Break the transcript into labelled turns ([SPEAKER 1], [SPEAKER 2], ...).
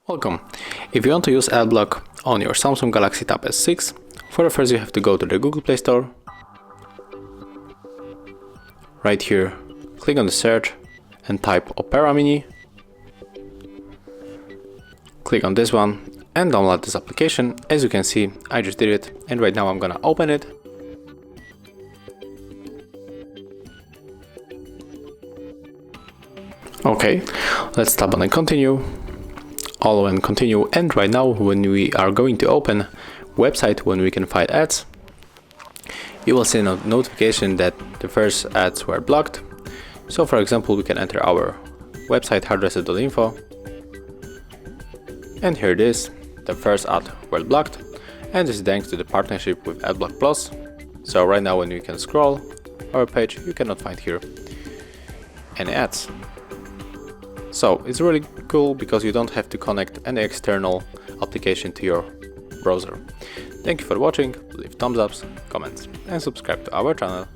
[SPEAKER 1] Welcome. If you want to use AdBlock on your Samsung Galaxy Tab S6, for the first you have to go to the Google Play Store. Right here, click on the search and type Opera Mini. Click on this one and download this application. As you can see, I just did it, and right now I'm gonna open it. Okay, let's tap on continue. All and continue, and right now when we are going to open website when we can find ads, you will see a notification that the first ads were blocked. So for example, we can enter our website HardReset.Info, and here it is, the first ad were blocked, and this is thanks to the partnership with AdBlock Plus. So right now when we can scroll our page, you cannot find here any ads. So it's really cool because you don't have to connect any external application to your browser. Thank you for watching, leave thumbs ups, comments and subscribe to our channel.